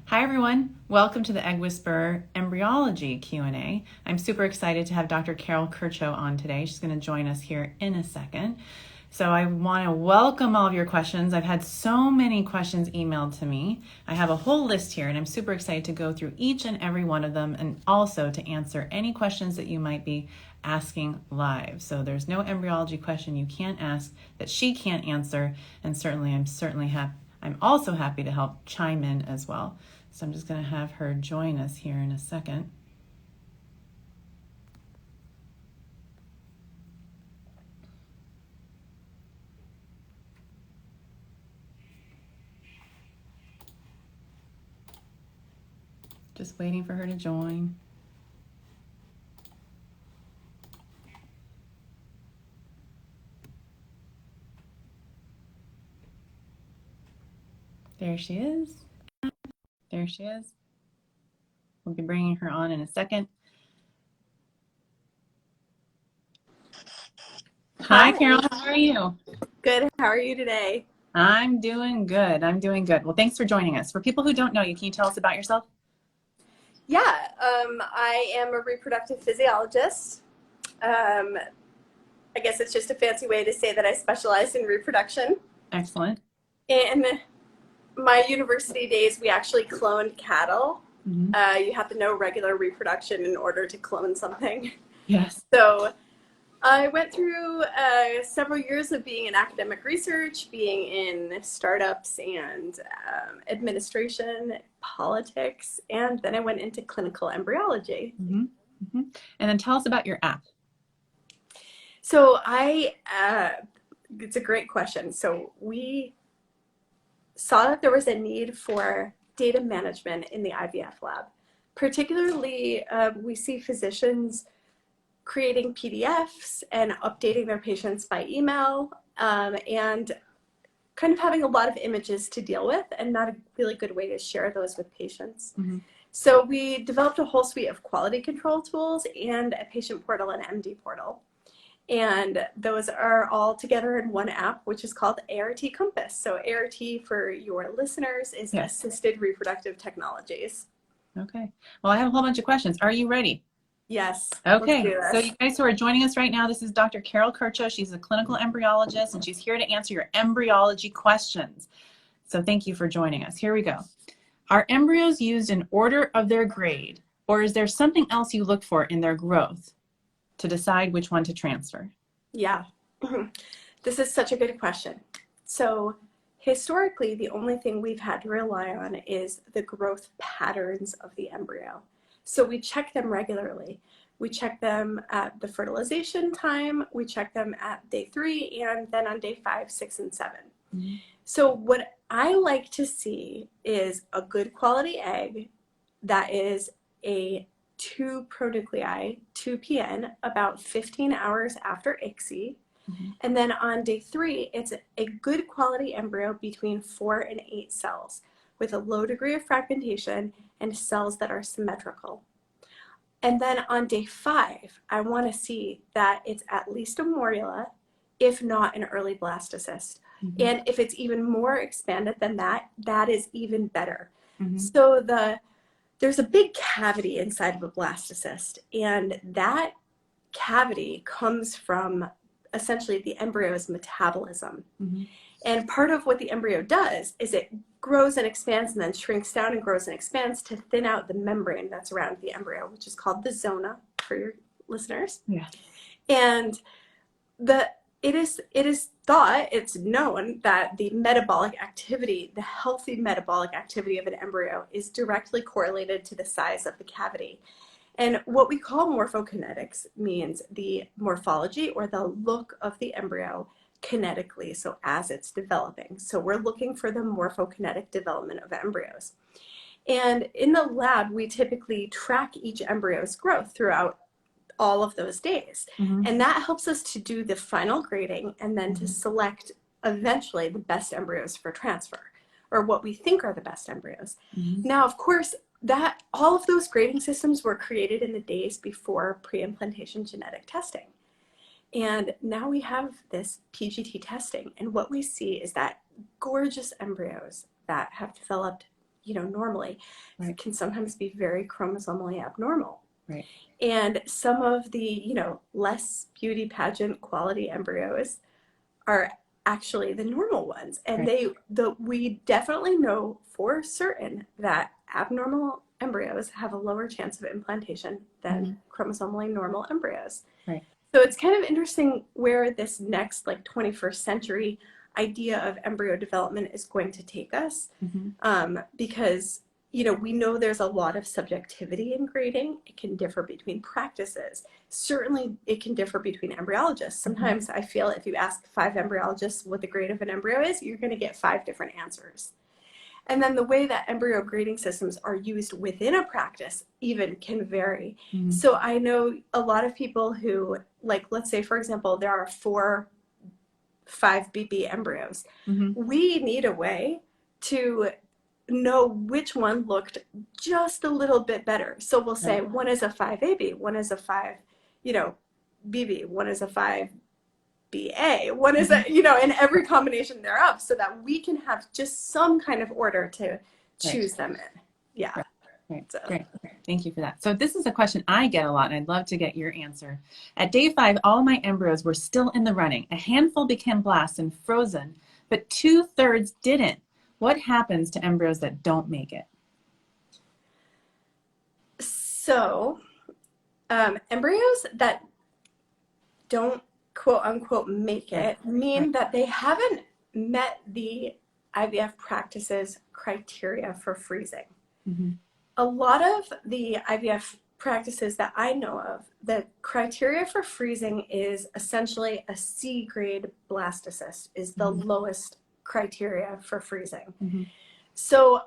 Hi everyone, welcome to the Egg Whisperer Embryology Q&A. I'm super excited to have Dr. Carol Curchoe on today. She's going to join us here in a second. So I want to welcome all of your questions. I've had so many questions emailed to me. I have a whole list here and I'm super excited to go through each and every one of them and also to answer any questions that you might be asking live. So there's no embryology question you can't ask that she can't answer, and I'm also happy to help chime in as well. So I'm just going to have her join us here in a second. Just waiting for her to join. There she is. There she is. We'll be bringing her on in a second. Hi, Carol. How are you? Good. How are you today? I'm doing good. Well, thanks for joining us. For people who don't know you, can you tell us about yourself? Yeah, I am a reproductive physiologist. I guess it's just a fancy way to say that I specialize in reproduction. Excellent. In my university days, we actually cloned cattle. Mm-hmm. You have to know regular reproduction in order to clone something. Yes. So I went through several years of being in academic research, being in startups and administration, politics, and then I went into clinical embryology. Mm-hmm. Mm-hmm. And then tell us about your app. So it's a great question. So we saw that there was a need for data management in the IVF lab. Particularly, we see physicians creating PDFs and updating their patients by email, and kind of having a lot of images to deal with and not a really good way to share those with patients. Mm-hmm. So we developed a whole suite of quality control tools and a patient portal and MD portal. And those are all together in one app, which is called ART Compass. So ART, for your listeners, is Assisted Reproductive Technologies. Okay. Well, I have a whole bunch of questions. Are you ready? Yes. Okay, so you guys who are joining us right now, this is Dr. Carol Curchoe. She's a clinical embryologist, and she's here to answer your embryology questions. So thank you for joining us. Here we go. Are embryos used in order of their grade, or is there something else you look for in their growth to decide which one to transfer? Yeah, this is such a good question. So historically, the only thing we've had to rely on is the growth patterns of the embryo. So we check them regularly. We check them at the fertilization time, we check them at day 3, and then on day 5, 6, and 7. Mm-hmm. So what I like to see is a good quality egg that is a 2 pronuclei, 2 PN, about 15 hours after ICSI. Mm-hmm. And then on day 3, it's a good quality embryo between 4 and 8 cells with a low degree of fragmentation and cells that are symmetrical. And then on day 5, I want to see that it's at least a morula, if not an early blastocyst. Mm-hmm. And if it's even more expanded than that, that is even better. Mm-hmm. So there's a big cavity inside of a blastocyst, and that cavity comes from essentially the embryo's metabolism. Mm-hmm. And part of what the embryo does is it grows and expands and then shrinks down and grows and expands to thin out the membrane that's around the embryo, which is called the zona for your listeners. Yeah. And it is thought, it's known that the metabolic activity, the healthy metabolic activity of an embryo is directly correlated to the size of the cavity. And what we call morphokinetics means the morphology or the look of the embryo kinetically, so as it's developing. So we're looking for the morphokinetic development of embryos. And in the lab, we typically track each embryo's growth throughout all of those days. Mm-hmm. And that helps us to do the final grading and then to select eventually the best embryos for transfer, or what we think are the best embryos. Mm-hmm. Now, of course, that all of those grading systems were created in the days before pre-implantation genetic testing. And now we have this PGT testing, and what we see is that gorgeous embryos that have developed normally, Right. can sometimes be very chromosomally abnormal. Right. And some of the, less beauty pageant quality embryos are actually the normal ones. And we definitely know for certain that abnormal embryos have a lower chance of implantation than chromosomally normal embryos. Right. So it's kind of interesting where this next 21st century idea of embryo development is going to take us, because we know there's a lot of subjectivity in grading. It can differ between practices. Certainly it can differ between embryologists. Sometimes I feel if you ask 5 embryologists what the grade of an embryo is, you're going to get 5 different answers. And then the way that embryo grading systems are used within a practice even can vary. So I know a lot of people who, let's say, for example, there are 4 5BB embryos. We need a way to know which one looked just a little bit better. So we'll say one is a 5AB, one is a 5, BB, one is a 5BA, one is a, and every combination thereof, so that we can have just some kind of order to choose them in. Yeah. Right. So. Great. Thank you for that. So this is a question I get a lot, and I'd love to get your answer. At day 5, all my embryos were still in the running. A handful became blast and frozen, but 2/3 didn't. What happens to embryos that don't make it? So, embryos that don't quote unquote make it mean that they haven't met the IVF practices criteria for freezing. A lot of the IVF practices that I know of, the criteria for freezing is essentially a C grade blastocyst is the lowest criteria for freezing. So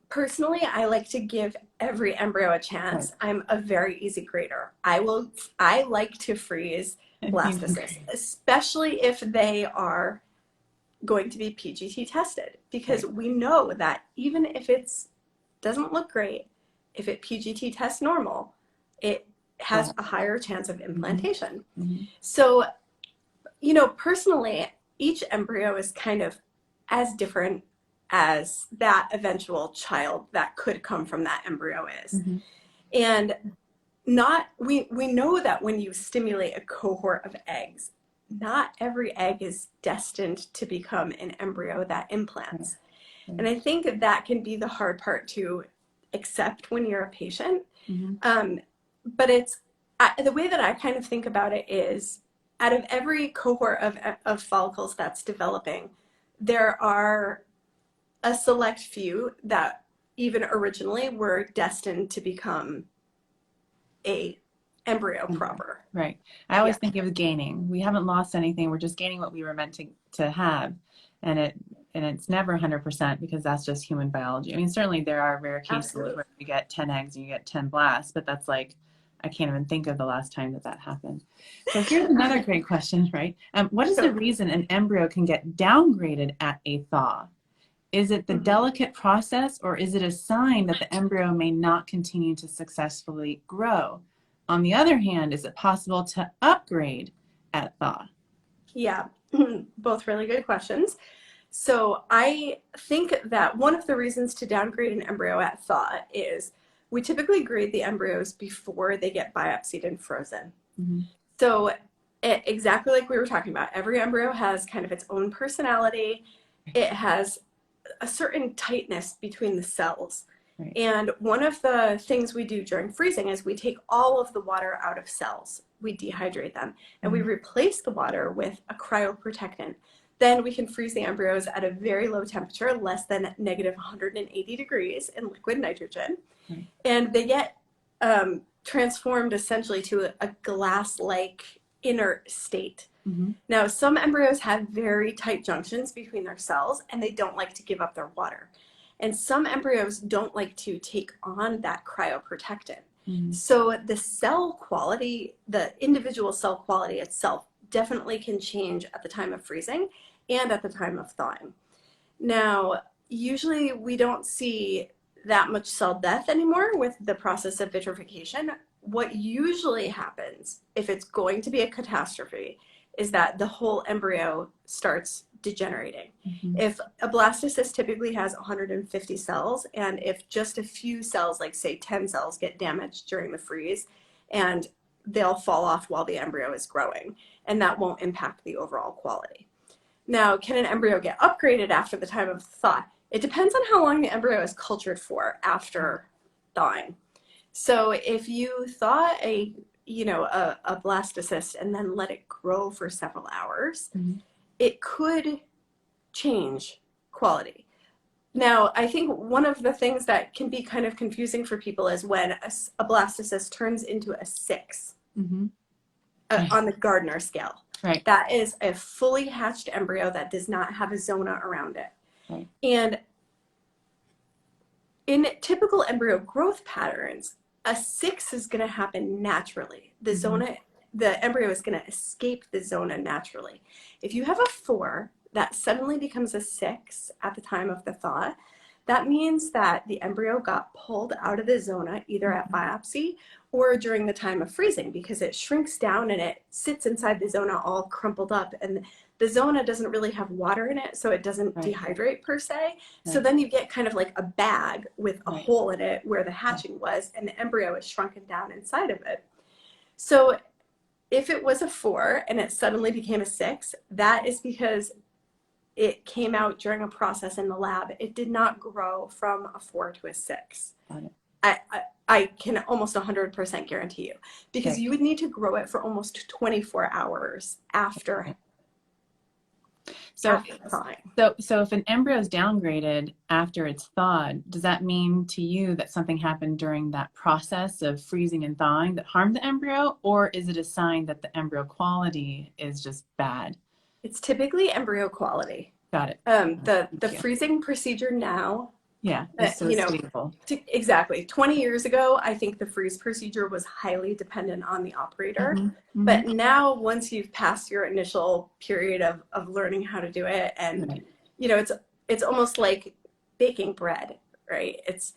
personally, I like to give every embryo a chance. I'm a very easy grader. I like to freeze blastocysts, especially if they are going to be PGT tested, because we know that even if it doesn't look great, if it PGT tests normal, it has a higher chance of implantation. So, personally, each embryo is kind of as different as that eventual child that could come from that embryo is. And we know that when you stimulate a cohort of eggs, not every egg is destined to become an embryo that implants. And I think that can be the hard part to accept when you're a patient. But the way that I kind of think about it is, out of every cohort of follicles that's developing, there are a select few that even originally were destined to become a embryo proper. Right. I always think of gaining. We haven't lost anything. We're just gaining what we were meant to have. And it's never 100% because that's just human biology. I mean, certainly there are rare cases where you get 10 eggs and you get 10 blasts, but that's I can't even think of the last time that happened. So here's another great question, right? What is the reason an embryo can get downgraded at a thaw? Is it the delicate process, or is it a sign that the embryo may not continue to successfully grow? On the other hand, is it possible to upgrade at thaw? Yeah, both really good questions. So I think that one of the reasons to downgrade an embryo at thaw is we typically grade the embryos before they get biopsied and frozen. So exactly like we were talking about, every embryo has kind of its own personality. It has a certain tightness between the cells. And one of the things we do during freezing is we take all of the water out of cells. We dehydrate them and we replace the water with a cryoprotectant. Then we can freeze the embryos at a very low temperature, less than negative 180 degrees in liquid nitrogen. And they get transformed essentially to a glass-like inert state. Now, some embryos have very tight junctions between their cells and they don't like to give up their water. And some embryos don't like to take on that cryoprotectant. So the cell quality, the individual cell quality itself definitely can change at the time of freezing and at the time of thawing. Now, usually we don't see that much cell death anymore with the process of vitrification. What usually happens, if it's going to be a catastrophe, is that the whole embryo starts degenerating. Mm-hmm. If a blastocyst typically has 150 cells, and if just a few cells, like say 10 cells, get damaged during the freeze, and they'll fall off while the embryo is growing, and that won't impact the overall quality. Now, can an embryo get upgraded after the time of thaw? It depends on how long the embryo is cultured for after thawing. So if you thaw a blastocyst and then let it grow for several hours, Mm-hmm. it could change quality. Now, I think one of the things that can be kind of confusing for people is when a blastocyst turns into a 6 Mm-hmm. on the Gardner scale. Right. That is a fully hatched embryo that does not have a zona around it. Right. And in typical embryo growth patterns, a 6 is going to happen naturally. The zona, the embryo is going to escape the zona naturally. If you have a 4 that suddenly becomes a 6 at the time of the thaw, that means that the embryo got pulled out of the zona either at biopsy or during the time of freezing, because it shrinks down and it sits inside the zona all crumpled up, and the zona doesn't really have water in it, so it doesn't dehydrate per se. So then you get kind of like a bag with a hole in it where the hatching was, and the embryo is shrunken down inside of it. So if it was a 4 and it suddenly became a 6, that is because it came out during a process in the lab. It did not grow from a 4 to a 6. Got it. I can almost 100% guarantee you, because you would need to grow it for almost 24 hours after. So if an embryo is downgraded after it's thawed, does that mean to you that something happened during that process of freezing and thawing that harmed the embryo, or is it a sign that the embryo quality is just bad? It's typically embryo quality. Got it. The freezing procedure now. Yeah, it's so stable. Exactly. 20 years ago, I think the freeze procedure was highly dependent on the operator. Mm-hmm. But now, once you've passed your initial period of learning how to do it, and it's almost like baking bread, right? It's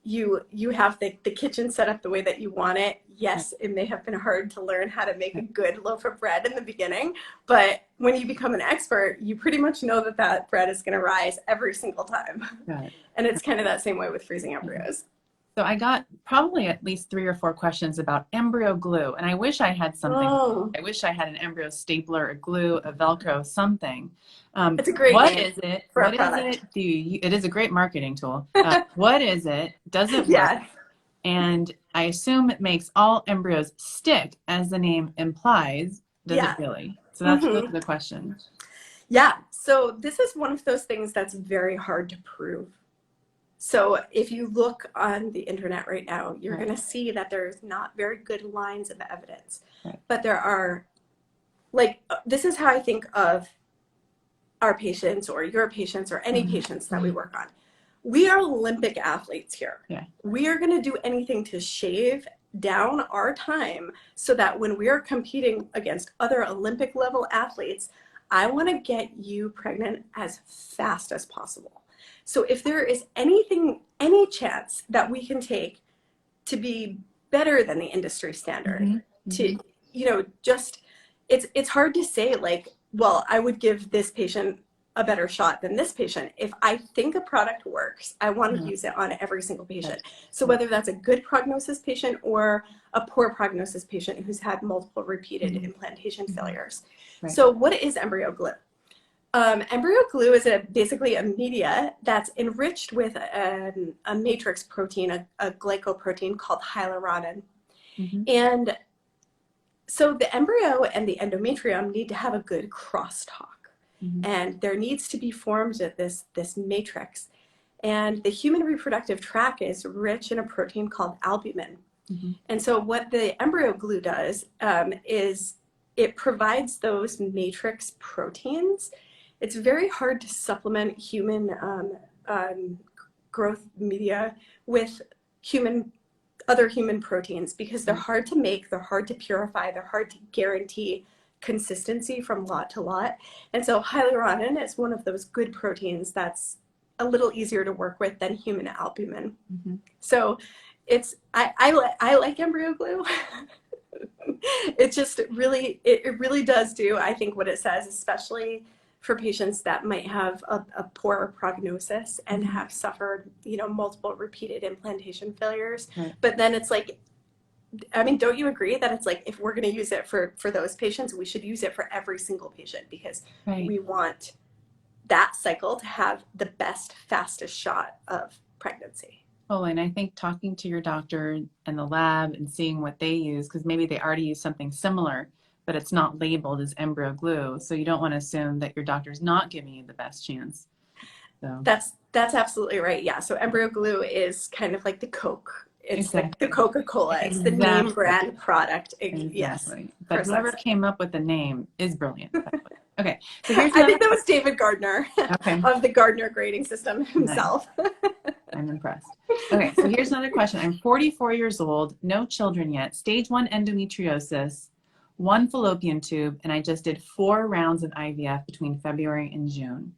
you have the kitchen set up the way that you want it. Yes, it may have been hard to learn how to make a good loaf of bread in the beginning, but when you become an expert, you pretty much know that that bread is going to rise every single time. Got it. And it's kind of that same way with freezing embryos. So I got probably at least 3 or 4 questions about embryo glue, and I wish I had something. Oh. I wish I had an embryo stapler, a glue, a Velcro, something. It's a great what name is it? For what a product. is it? It is a great marketing tool. What is it? Does it work? Yeah. And I assume it makes all embryos stick, as the name implies. Does it really? So that's those are the questions. Yeah. So this is one of those things that's very hard to prove. So if you look on the internet right now, you're going to see that there's not very good lines of evidence. But there are, this is how I think of our patients or your patients or any patients that we work on. We are Olympic athletes here. Yeah. We are going to do anything to shave down our time so that when we are competing against other Olympic level athletes, I want to get you pregnant as fast as possible. So if there is any chance that we can take to be better than the industry standard, to, just, it's hard to say well, I would give this patient a better shot than this patient. If I think a product works, I want to use it on every single patient. So whether that's a good prognosis patient or a poor prognosis patient who's had multiple repeated implantation failures. So what is embryo glue? Embryo glue is basically a media that's enriched with a matrix protein, a glycoprotein called hyaluronin. And so the embryo and the endometrium need to have a good crosstalk. And there needs to be formed this matrix. And the human reproductive tract is rich in a protein called albumin. And so what the embryo glue does is it provides those matrix proteins. It's very hard to supplement human growth media with other human proteins because they're hard to make, they're hard to purify, they're hard to guarantee consistency from lot to lot. And so hyaluronin is one of those good proteins that's a little easier to work with than human albumin. So I like embryo glue. It just really, it really does do, I think, what it says, especially for patients that might have a poor prognosis and have suffered, multiple repeated implantation failures. Right. But then it's like, I mean, don't you agree that it's like, if we're going to use it for those patients, we should use it for every single patient, because we want that cycle to have the best, fastest shot of pregnancy. Oh, and I think talking to your doctor and the lab and seeing what they use, because maybe they already use something similar, but it's not labeled as Embryo Glue. So you don't want to assume that your doctor's not giving you the best chance. So that's absolutely right. Yeah. So Embryo Glue is kind of like the Coke. It's like the Coca-Cola. It's the name brand product. Exactly. Yes. But whoever came up with the name is brilliant. Okay. So here's I think that was David Gardner of the Gardner grading system himself. Nice. I'm impressed. Okay. So here's another question. I'm 44 years old, no children yet, stage 1 endometriosis, 1 fallopian tube, and I just did 4 rounds of IVF between February and June.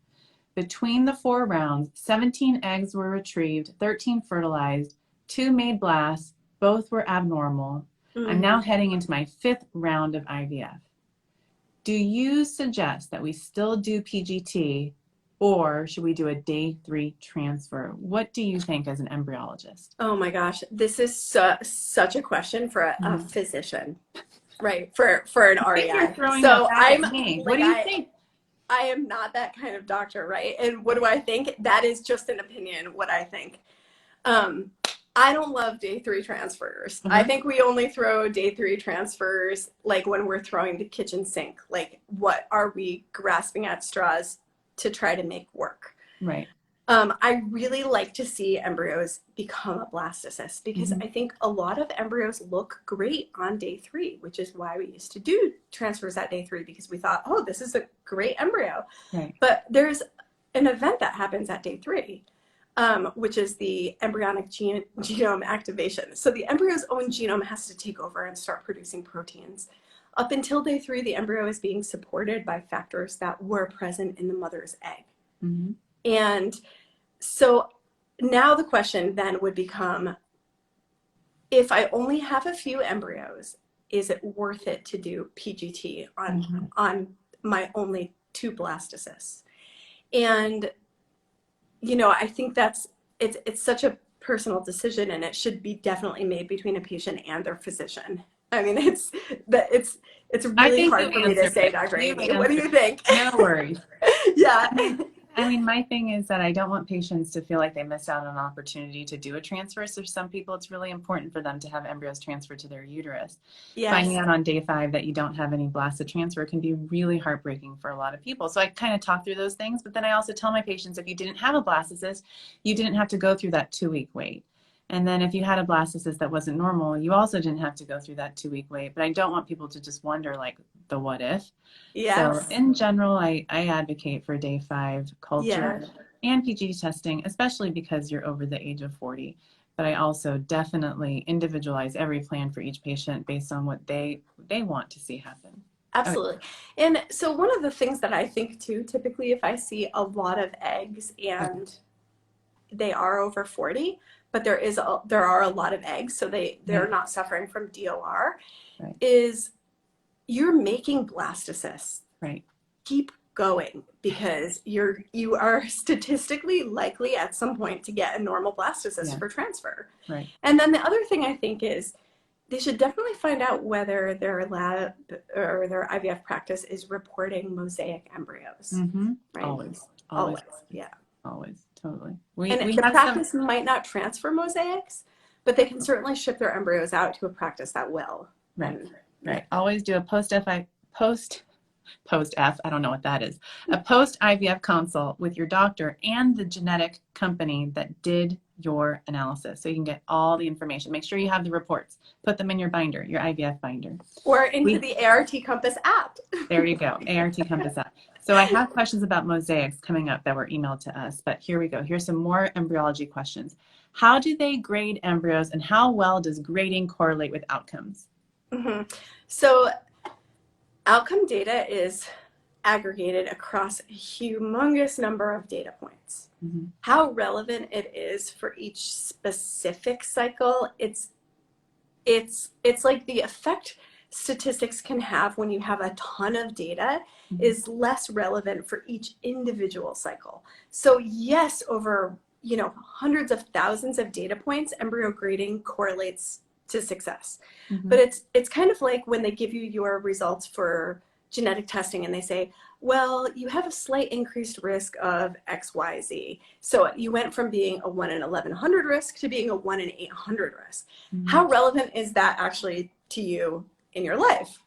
Between the 4 rounds, 17 eggs were retrieved, 13 fertilized, 2 made blasts, both were abnormal. I'm now heading into my 5th round of IVF. Do you suggest that we still do PGT, or should we do a day 3 transfer? What do you think as an embryologist? Oh my gosh, this is such a question for a physician, right? For an REI. So what do you think? I am not that kind of doctor, right? And what do I think? That is just an opinion, what I think. I don't love day 3 transfers. I think we only throw day 3 transfers like when we're throwing the kitchen sink. Like, what are we grasping at straws to try to make work? Right. I really like to see embryos become a blastocyst, because I think a lot of embryos look great on day 3, which is why we used to do transfers at day 3, because we thought, oh, this is a great embryo. Right. But there's an event that happens at day 3. Which is the embryonic genome activation. So the embryo's own genome has to take over and start producing proteins. Up until day 3, the embryo is being supported by factors that were present in the mother's egg. And so now the question then would become, if I only have a few embryos, is it worth it to do PGT on my only 2 blastocysts? And I think it's such a personal decision, and it should be definitely made between a patient and their physician. I mean, it's really hard for me to say, Dr. Amy. What do you think? No worries. Yeah. I mean, my thing is that I don't want patients to feel like they miss out on an opportunity to do a transfer. So for some people, it's really important for them to have embryos transferred to their uterus. Yes. Finding out on day 5 that you don't have any blasted transfer can be really heartbreaking for a lot of people. So I kind of talk through those things, but then I also tell my patients, if you didn't have a blastocyst, you didn't have to go through that 2-week wait. And then if you had a blastocyst that wasn't normal, you also didn't have to go through that 2-week wait. But I don't want people to just wonder, like, the what if. Yes. So in general, I advocate for day 5 culture and PGT testing, especially because you're over the age of 40. But I also definitely individualize every plan for each patient based on what they want to see happen. Absolutely. Okay. And so one of the things that I think too, typically if I see a lot of eggs and they are over 40, but there are a lot of eggs, so they're not suffering from DOR, is you're making blastocysts. Right. Keep going, because you are statistically likely at some point to get a normal blastocyst for transfer. Right. And then the other thing I think is they should definitely find out whether their lab or their IVF practice is reporting Mosaic embryos. Right? Always. Yeah. Always. Totally. The practice might not transfer mosaics, but they can certainly ship their embryos out to a practice that will. Right. Right. Always do a post F, I don't know what that is. A post IVF consult with your doctor and the genetic company that did your analysis, so you can get all the information. Make sure you have the reports. Put them in your binder, your IVF binder. Or into the ART Compass app. There you go, ART Compass app. So I have questions about mosaics coming up that were emailed to us, but here we go. Here's some more embryology questions. How do they grade embryos, and how well does grading correlate with outcomes? So outcome data is aggregated across a humongous number of data points. How relevant it is for each specific cycle, it's like the effect statistics can have when you have a ton of data is less relevant for each individual cycle. So yes, over, you know, hundreds of thousands of data points, embryo grading correlates to success. But it's kind of like when they give you your results for genetic testing and they say, well, you have a slight increased risk of XYZ. So you went from being a 1 in 1100 risk to being a 1 in 800 risk. How relevant is that actually to you in your life?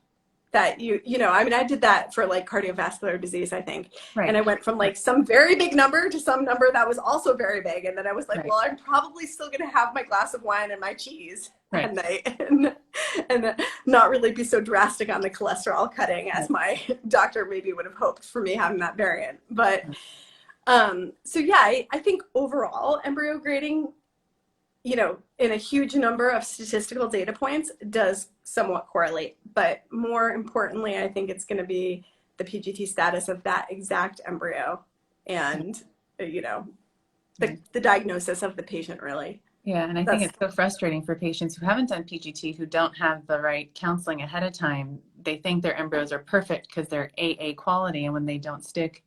That you know, I mean, I did that for like cardiovascular disease, I think. Right. And I went from like some very big number to some number that was also very big. And then I was like, well, I'm probably still going to have my glass of wine and my cheese at night and not really be so drastic on the cholesterol cutting as my doctor maybe would have hoped for me having that variant. But so yeah, I think overall embryo grading, you know, in a huge number of statistical data points does somewhat correlate. But more importantly, I think it's going to be the PGT status of that exact embryo and, you know, the diagnosis of the patient really. Yeah, and I think it's so frustrating for patients who haven't done PGT, who don't have the right counseling ahead of time. They think their embryos are perfect because they're AA quality, and when they don't stick,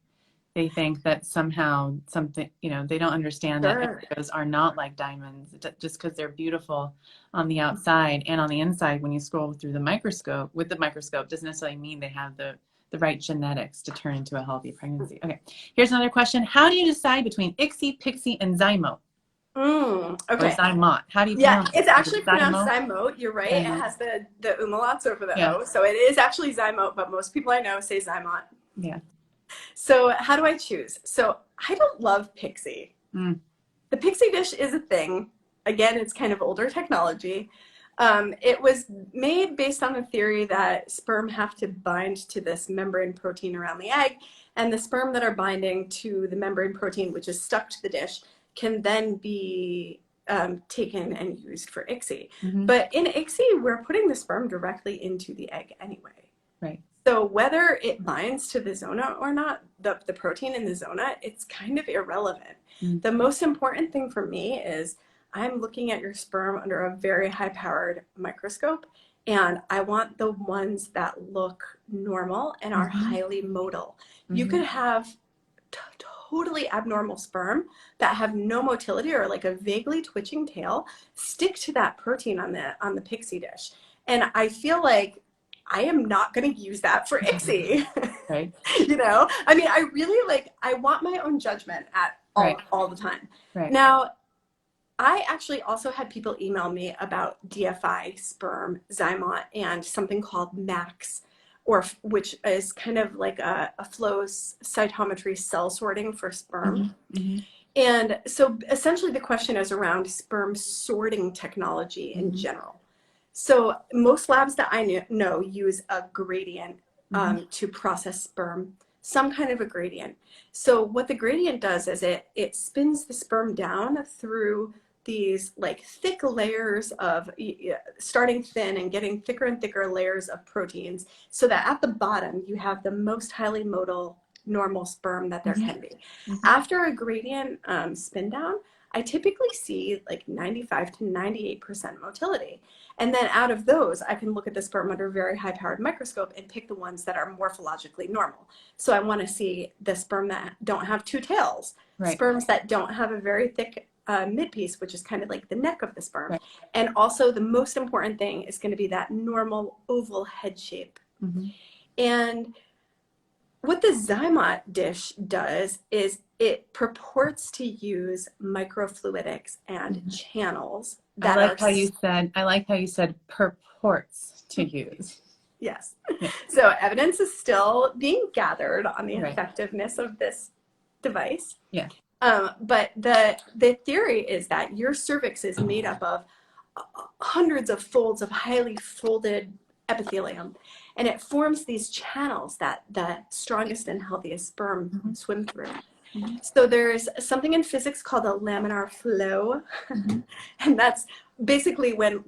they think that somehow something, you know, they don't understand that embryos are not like diamonds just because they're beautiful on the outside and on the inside. When you scroll through the microscope, with the microscope, doesn't necessarily mean they have the right genetics to turn into a healthy pregnancy. Okay, here's another question. How do you decide between ICSI, PICSI, and Zymot? Okay. Or Zymot. How do you pronounce it? It's actually pronounced Zymot. You're right. Zymot. It has the umlauts over the O. So it is actually Zymot, but most people I know say Zymot. Yeah. So how do I choose? So I don't love PICSI. The PICSI dish is a thing. Again, it's kind of older technology. It was made based on the theory that sperm have to bind to this membrane protein around the egg, and the sperm that are binding to the membrane protein, which is stuck to the dish, can then be taken and used for ICSI. But in ICSI, we're putting the sperm directly into the egg anyway. Right. So whether it binds to the zona or not, the protein in the zona, it's kind of irrelevant. The most important thing for me is I'm looking at your sperm under a very high-powered microscope, and I want the ones that look normal and are highly motile. You could have totally abnormal sperm that have no motility or like a vaguely twitching tail stick to that protein on the PICSI dish. And I feel like I am not going to use that for ICSI. Right. You know, I mean, I really I want my own judgment at all the time. Right. Now, I actually also had people email me about DFI, sperm, Zymot, and something called MAX, which is kind of like a flow cytometry cell sorting for sperm. And so essentially the question is around sperm sorting technology in general. So most labs that I know use a gradient to process sperm, some kind of a gradient. So what the gradient does is it spins the sperm down through these like thick layers of starting thin and getting thicker and thicker layers of proteins, so that at the bottom you have the most highly motile normal sperm that there can be. After a gradient spin down, I typically see like 95 to 98% motility. And then out of those, I can look at the sperm under a very high-powered microscope and pick the ones that are morphologically normal. So I want to see the sperm that don't have two tails, sperms that don't have a very thick midpiece, which is kind of like the neck of the sperm. And also the most important thing is going to be that normal oval head shape. And what the Zymot dish does is it purports to use microfluidics and channels that I like how you said purports to use. Yes. So evidence is still being gathered on the effectiveness of this device. Yeah. But the theory is that your cervix is made up of hundreds of folds of highly folded epithelium, and it forms these channels that the strongest and healthiest sperm swim through. So there's something in physics called a laminar flow, and that's basically when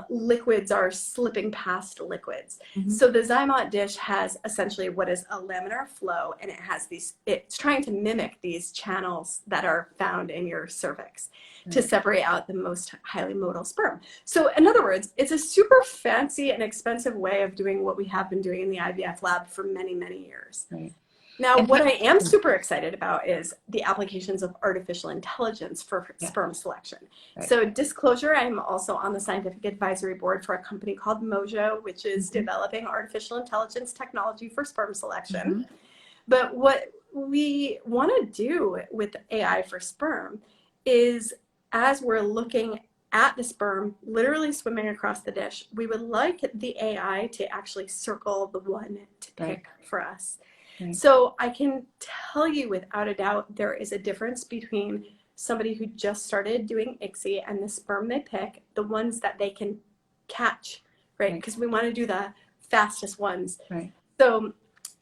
liquids are slipping past liquids. Mm-hmm. So the Zymot dish has essentially what is a laminar flow, and it has these, it's trying to mimic these channels that are found in your cervix to separate out the most highly motile sperm. So in other words, it's a super fancy and expensive way of doing what we have been doing in the IVF lab for many, many years. Right. Now, what I am super excited about is the applications of artificial intelligence for sperm selection. Right. So disclosure, I'm also on the scientific advisory board for a company called Mojo, which is developing artificial intelligence technology for sperm selection. But what we want to do with AI for sperm is, as we're looking at the sperm literally swimming across the dish, we would like the AI to actually circle the one to pick for us. So I can tell you without a doubt, there is a difference between somebody who just started doing ICSI and the sperm they pick, the ones that they can catch, right? Because we want to do the fastest ones. So,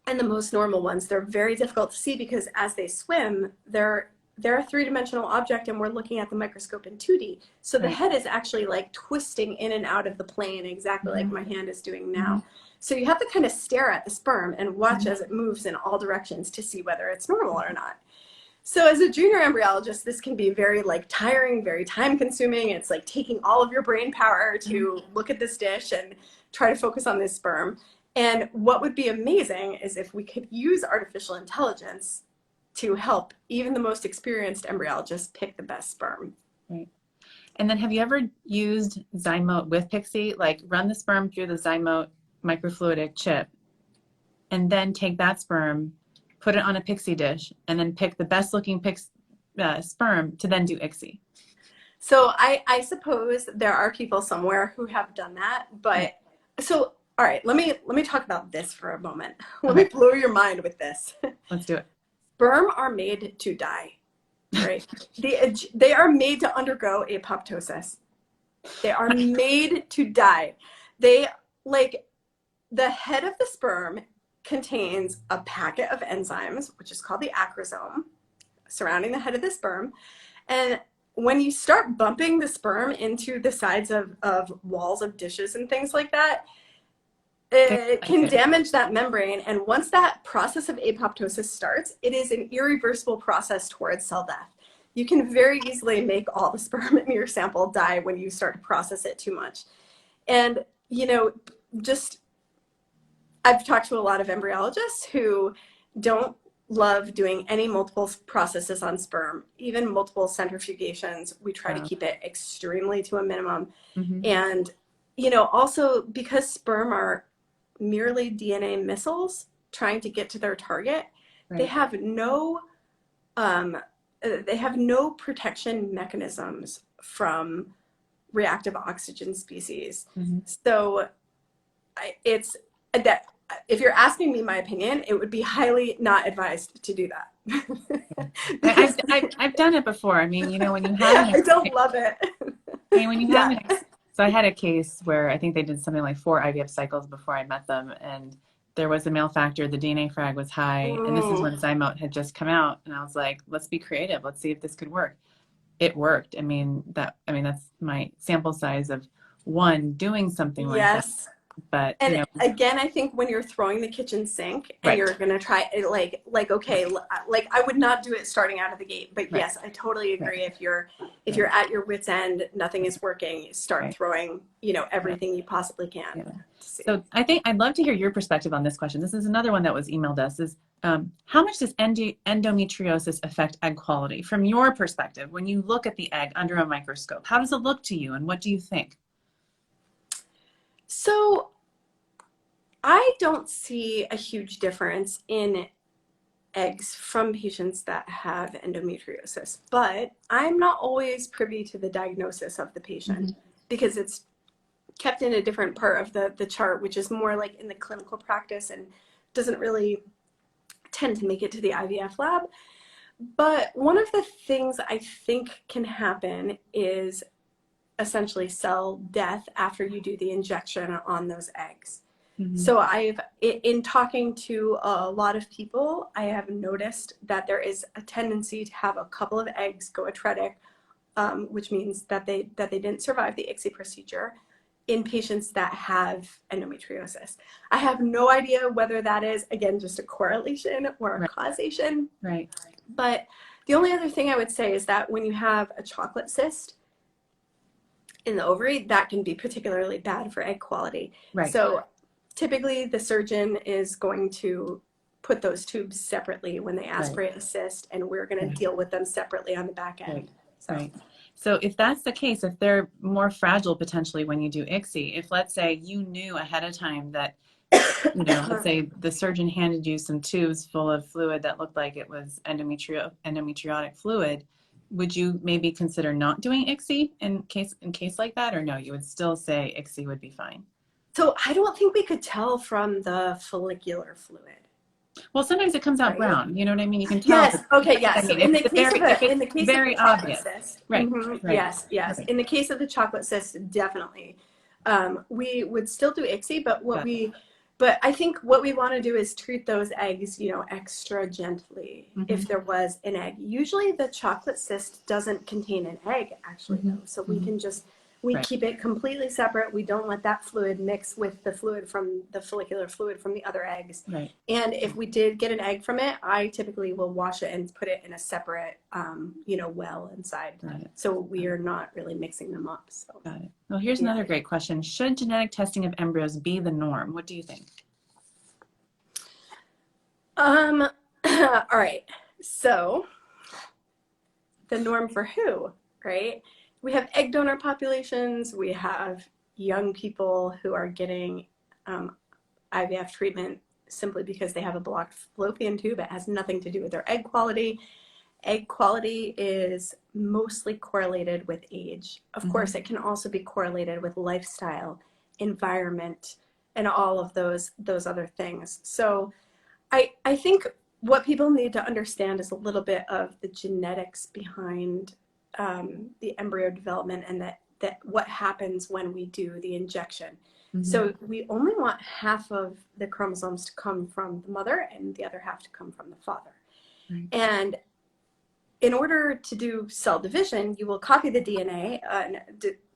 and the most normal ones, they're very difficult to see because as they swim, they're a three-dimensional object and we're looking at the microscope in 2D. So the head is actually like twisting in and out of the plane exactly like my hand is doing now. So you have to kind of stare at the sperm and watch as it moves in all directions to see whether it's normal or not. So as a junior embryologist, this can be very like tiring, very time consuming. It's like taking all of your brain power to look at this dish and try to focus on this sperm. And what would be amazing is if we could use artificial intelligence to help even the most experienced embryologists pick the best sperm. Right. And then have you ever used Zymot with PICSI? Like run the sperm through the Zymot microfluidic chip and then take that sperm, put it on a PICSI dish, and then pick the best looking sperm to then do ICSI. So I suppose there are people somewhere who have done that, but so all right, let me talk about this for a moment. Let me blow your mind with this. Let's do it. Sperm are made to die, right? They are made to undergo apoptosis. They are made to die. They, like, the head of the sperm contains a packet of enzymes, which is called the acrosome, surrounding the head of the sperm. And when you start bumping the sperm into the sides of walls of dishes and things like that, it can damage that membrane. And once that process of apoptosis starts, it is an irreversible process towards cell death. You can very easily make all the sperm in your sample die when you start to process it too much. And, you know, I've talked to a lot of embryologists who don't love doing any multiple processes on sperm, even multiple centrifugations. We try to keep it extremely to a minimum. And, you know, also because sperm are merely DNA missiles trying to get to their target, they have no protection mechanisms from reactive oxygen species. So it's that if you're asking me my opinion, it would be highly not advised to do that. I've done it before. I mean, you know, when you have I don't love it. I mean, when you have so I had a case where I think they did something like 4 IVF cycles before I met them, and there was a male factor, the DNA frag was high, and this is when Zymot had just come out, and I was like, let's be creative, let's see if this could work. It worked. I mean, that's my sample size of one doing something like that. But and you know, again, I think when you're throwing the kitchen sink and you're gonna try it, like okay, like I would not do it starting out of the gate. But yes, I totally agree. If you're at your wit's end, nothing is working, start throwing, you know, everything you possibly can. So I think I'd love to hear your perspective on this question. This is another one that was emailed us. Is how much does endometriosis affect egg quality from your perspective? When you look at the egg under a microscope, how does it look to you, and what do you think? So I don't see a huge difference in eggs from patients that have endometriosis, but I'm not always privy to the diagnosis of the patient because it's kept in a different part of the chart, which is more like in the clinical practice and doesn't really tend to make it to the IVF lab. But one of the things I think can happen is essentially cell death after you do the injection on those eggs. So in talking to a lot of people, I have noticed that there is a tendency to have a couple of eggs go atretic which means that they didn't survive the ICSI procedure in patients that have endometriosis. I have no idea whether that is, again, just a correlation or a causation. Right. But the only other thing I would say is that when you have a chocolate cyst in the ovary, that can be particularly bad for egg quality. Right. So typically the surgeon is going to put those tubes separately when they aspirate a cyst, and we're going to deal with them separately on the back end. Right. So if that's the case, if they're more fragile potentially when you do ICSI, if let's say you knew ahead of time that, you know, let's say the surgeon handed you some tubes full of fluid that looked like it was endometriotic fluid, would you maybe consider not doing ICSI in case like that, or no, you would still say ICSI would be fine? So I don't think we could tell from the follicular fluid. Well, sometimes it comes out brown. You know what I mean? You can tell. Yes. Okay. Yes. So in the case of the chocolate cyst, right? Yes. Yes. In the case of the chocolate cyst, definitely, we would still do ICSI, but I think what we want to do is treat those eggs, you know, extra gently. If there was an egg, usually the chocolate cyst doesn't contain an egg, actually, though. So we can just keep it completely separate. We don't let that fluid mix with the fluid from the follicular fluid from the other eggs. Right. And if we did get an egg from it, I typically will wash it and put it in a separate, you know, well inside. So we are not really mixing them up. So. Got it. Well, here's another great question. Should genetic testing of embryos be the norm? What do you think? All right. So the norm for who, right? We have egg donor populations. We have young people who are getting IVF treatment simply because they have a blocked fallopian tube. It has nothing to do with their egg quality. Egg quality is mostly correlated with age. Of course, it can also be correlated with lifestyle, environment, and all of those other things. So I think what people need to understand is a little bit of the genetics behind the embryo development, and that what happens when we do the injection. So we only want half of the chromosomes to come from the mother and the other half to come from the father. And in order to do cell division, you will copy the DNA and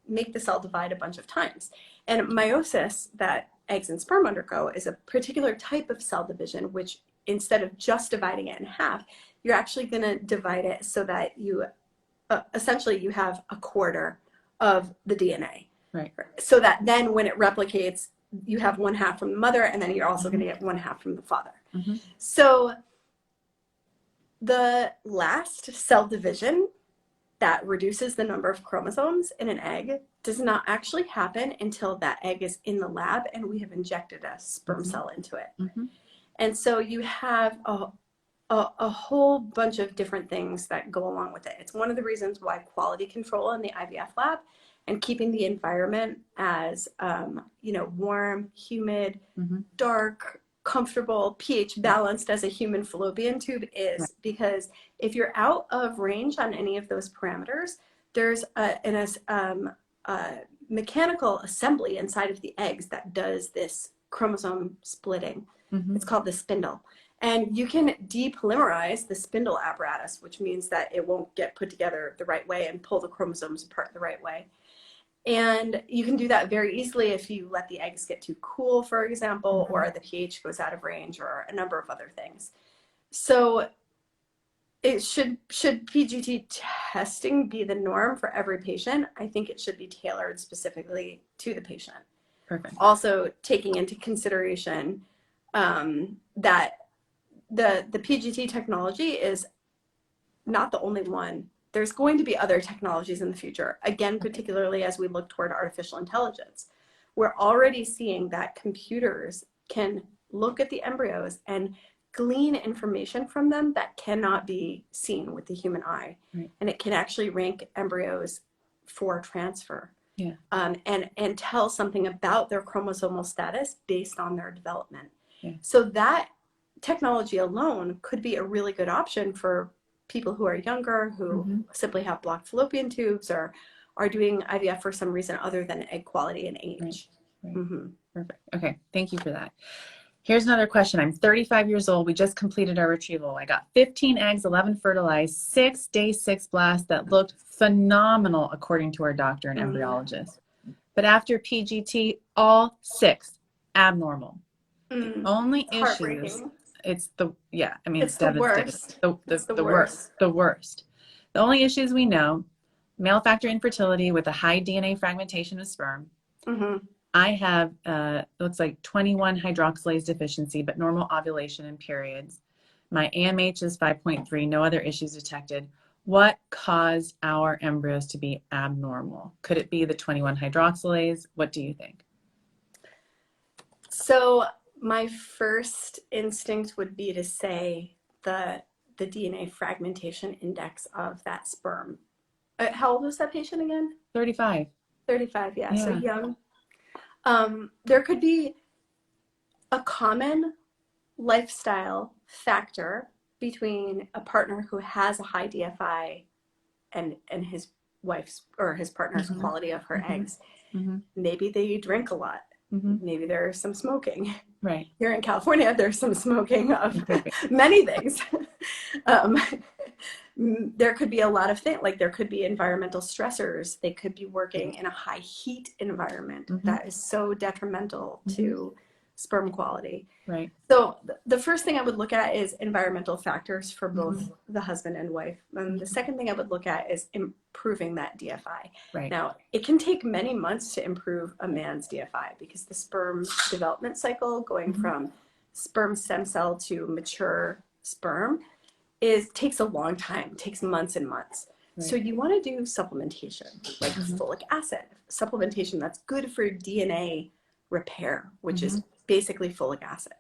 make the cell divide a bunch of times. And meiosis, that eggs and sperm undergo, is a particular type of cell division, which instead of just dividing it in half, you're actually going to divide it so that you essentially you have a quarter of the DNA. Right. So that then when it replicates, you have one half from the mother, and then you're also going to get one half from the father. So the last cell division that reduces the number of chromosomes in an egg does not actually happen until that egg is in the lab and we have injected a sperm cell into it. And so you have a whole bunch of different things that go along with it. It's one of the reasons why quality control in the IVF lab and keeping the environment as, you know, warm, humid, dark, comfortable, pH balanced as a human fallopian tube is, because if you're out of range on any of those parameters, there's a mechanical assembly inside of the eggs that does this chromosome splitting. It's called the spindle. And you can depolymerize the spindle apparatus, which means that it won't get put together the right way and pull the chromosomes apart the right way. And you can do that very easily if you let the eggs get too cool, for example, or the pH goes out of range, or a number of other things. So it should PGT testing be the norm for every patient? I think it should be tailored specifically to the patient. Perfect. Also taking into consideration that the PGT technology is not the only one. There's going to be other technologies in the future, again, particularly as we look toward artificial intelligence. We're already seeing that computers can look at the embryos and glean information from them that cannot be seen with the human eye. And it can actually rank embryos for transfer. And tell something about their chromosomal status based on their development. So that technology alone could be a really good option for people who are younger, who simply have blocked fallopian tubes, or are doing IVF for some reason other than egg quality and age. Perfect. Okay, thank you for that. Here's another question. I'm 35 years old. We just completed our retrieval. I got 15 eggs, 11 fertilized, 6 day 6 blasts that looked phenomenal according to our doctor and embryologist. But after PGT, all 6 abnormal. The only issues, it's devastating. The worst. The only issues we know, male factor infertility with a high DNA fragmentation of sperm. I have, looks like 21 hydroxylase deficiency, but normal ovulation and periods. My AMH is 5.3, no other issues detected. What caused our embryos to be abnormal? Could it be the 21 hydroxylase? What do you think? So my first instinct would be to say the DNA fragmentation index of that sperm. How old was that patient again? 35. 35, yeah. So young. There could be a common lifestyle factor between a partner who has a high DFI and his wife's or his partner's quality of her eggs. Maybe they drink a lot. Maybe there's some smoking. Right. Here in California, there's some smoking of many things. There could be a lot of things, like there could be environmental stressors. They could be working in a high heat environment that is so detrimental to sperm quality. Right. So the first thing I would look at is environmental factors for both the husband and wife. And the second thing I would look at is improving that DFI. Right. Now, it can take many months to improve a man's DFI because the sperm development cycle going from sperm stem cell to mature sperm takes a long time, takes months and months. Right. So you want to do supplementation, like folic acid, supplementation that's good for DNA repair, which is basically folic acid,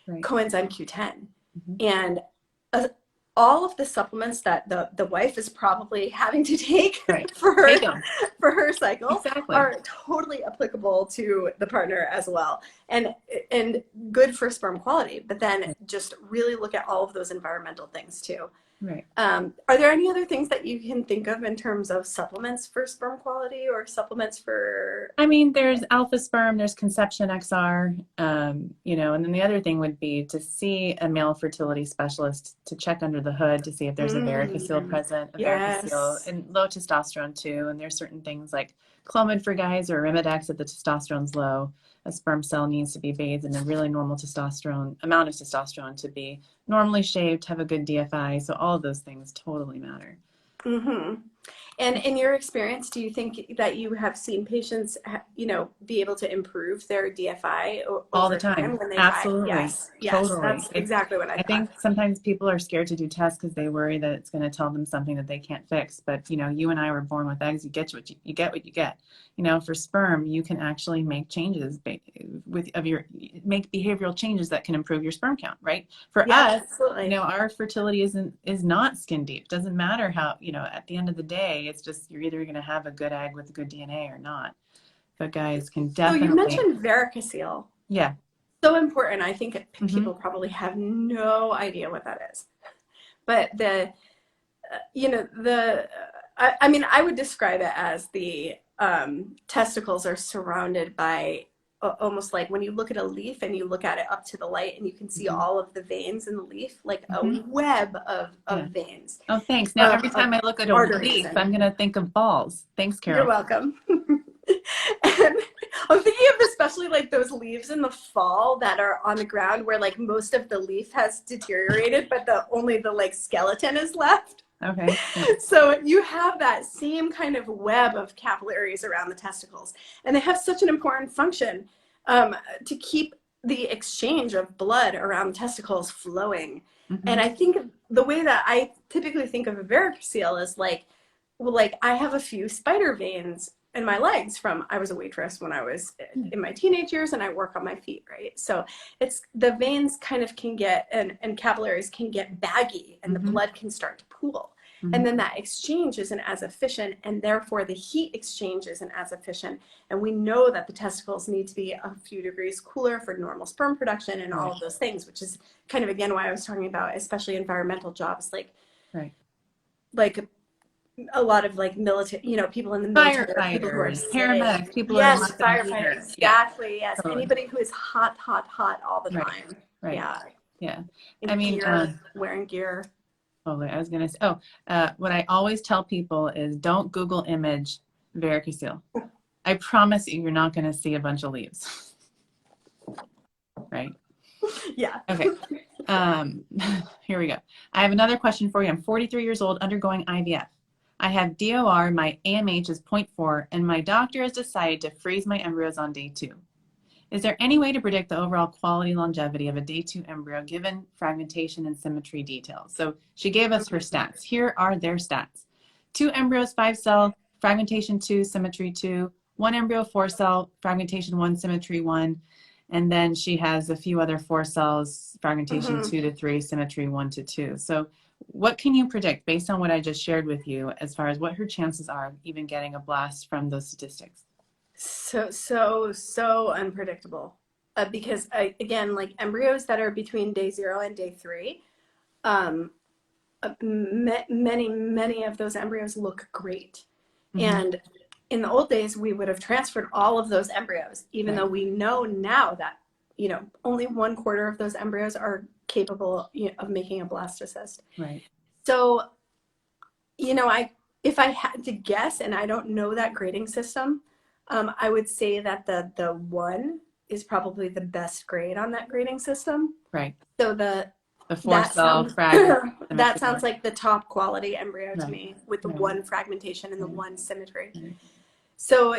coenzyme Q10, and all of the supplements that the wife is probably having to take for her cycle are totally applicable to the partner as well, and good for sperm quality. But then just really look at all of those environmental things too. Right. Are there any other things that you can think of in terms of supplements for sperm quality or supplements for? I mean, there's alpha sperm, there's conception XR, you know, and then the other thing would be to see a male fertility specialist to check under the hood to see if there's a varicocele present, varicocele, and low testosterone too. And there's certain things like Clomid for guys or Arimidex if the testosterone's low. A sperm cell needs to be bathed in a really normal testosterone, amount of testosterone to be normally shaved, have a good DFI. So all of those things totally matter. And in your experience, do you think that you have seen patients, you know, be able to improve their DFI all the time? When they Absolutely. Yes, totally. That's exactly what I think sometimes people are scared to do tests because they worry that it's going to tell them something that they can't fix. But, you know, you and I were born with eggs. You get what you get. You know, for sperm, you can actually make changes make behavioral changes that can improve your sperm count, right? For us, you know, our fertility is not skin deep. It doesn't matter how, you know, at the end of the day, it's just you're either going to have a good egg with good DNA or not. But guys can definitely. So you mentioned varicocele. Yeah. So important. I think people probably have no idea what that is. But I mean, I would describe it as the testicles are surrounded by almost like when you look at a leaf and you look at it up to the light and you can see all of the veins in the leaf, like a web of veins. Oh, thanks. Now, every time I look at a leaf, I'm going to think of balls. Thanks, Carol. You're welcome. And I'm thinking of especially like those leaves in the fall that are on the ground where like most of the leaf has deteriorated, but only the like skeleton is left. Okay. So you have that same kind of web of capillaries around the testicles, and they have such an important function to keep the exchange of blood around the testicles flowing. And I think the way that I typically think of a varicocele is like I have a few spider veins in my legs from I was a waitress when I was in my teenage years, and I work on my feet, right? So it's the veins kind of can get and capillaries can get baggy, and the blood can start to pool. And then that exchange isn't as efficient, and therefore the heat exchange isn't as efficient. And we know that the testicles need to be a few degrees cooler for normal sperm production and all of those things, which is kind of, again, why I was talking about, especially environmental jobs like a lot of like military, people in the military, or people who are Firefighters, sitting. paramedics, people in Yes, less than a firefighters, year. Yeah, exactly. Yes, totally. anybody who is hot, hot, hot all the Right, time. right. Yeah, Yeah. I in mean, gear, wearing gear. totally. I was gonna say, what I always tell people is don't Google image varicocele. I promise you, you're not gonna see a bunch of leaves. Right? Yeah. Okay. Here we go. I have another question for you. I'm 43 years old, undergoing IVF. I have DOR, my AMH is 0.4, and my doctor has decided to freeze my embryos on day 2. Is there any way to predict the overall quality longevity of a day 2 embryo given fragmentation and symmetry details? So she gave us her stats. Here are their stats. 2 embryos, 5 cell, fragmentation 2, symmetry 2, 1 embryo, 4 cell, fragmentation 1, symmetry 1, and then she has a few other 4 cells, fragmentation 2 to 3, symmetry 1 to 2. So what can you predict based on what I just shared with you as far as what her chances are of even getting a blast from those statistics? So unpredictable. Because again, like embryos that are between day 0 and day 3, um, many of those embryos look great. And in the old days, we would have transferred all of those embryos, even though we know now that, only 1/4 of those embryos are capable, of making a blastocyst. Right. So, if I had to guess, and I don't know that grading system, I would say that the 1 is probably the best grade on that grading system. Right. So the 4 cell that sounds like the top quality embryo to me, with the 1 fragmentation and the 1 symmetry. Right. So,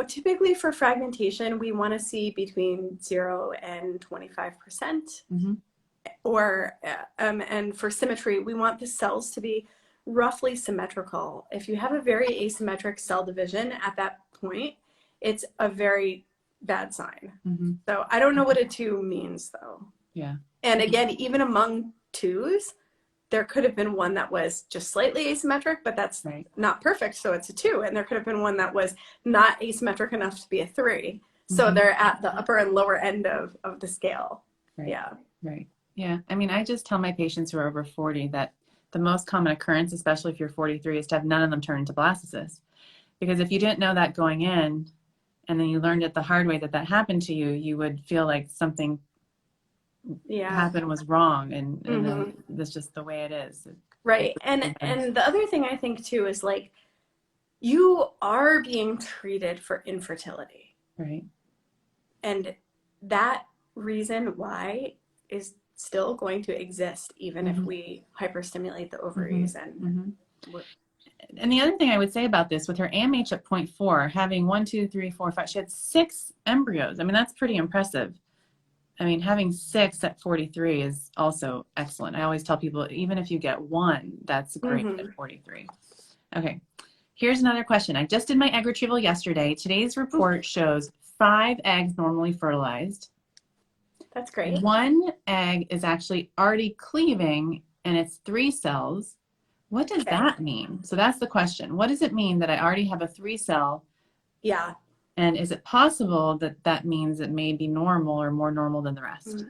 typically for fragmentation, we want to see between 0 and 25%. Or, and for symmetry, we want the cells to be roughly symmetrical. If you have a very asymmetric cell division at that point, it's a very bad sign. So I don't know what a 2 means, though. Yeah. And again, even among 2s, there could have been one that was just slightly asymmetric, but that's not perfect, so it's a 2. And there could have been one that was not asymmetric enough to be a 3. So they're at the upper and lower end of the scale. Right. Yeah. Right. Yeah. I mean, I just tell my patients who are over 40 that the most common occurrence, especially if you're 43, is to have none of them turn into blastocysts. Because if you didn't know that going in, and then you learned it the hard way that happened to you, you would feel like something happened was wrong, and then that's just the way it is. Right. And the other thing I think too is, like, you are being treated for infertility. Right. And that reason why is still going to exist even if we hyperstimulate the ovaries. And the other thing I would say about this, with her AMH at 0.4, having 1, 2, 3, 4, 5, she had 6 embryos. I mean, that's pretty impressive. I mean, having 6 at 43 is also excellent. I always tell people, even if you get 1, that's great at 43. Okay, here's another question. I just did my egg retrieval yesterday. Today's report shows 5 eggs normally fertilized. That's great. 1 egg is actually already cleaving, and it's 3 cells. What does that mean? So that's the question. What does it mean that I already have a 3 cell? Yeah. And is it possible that that means it may be normal or more normal than the rest?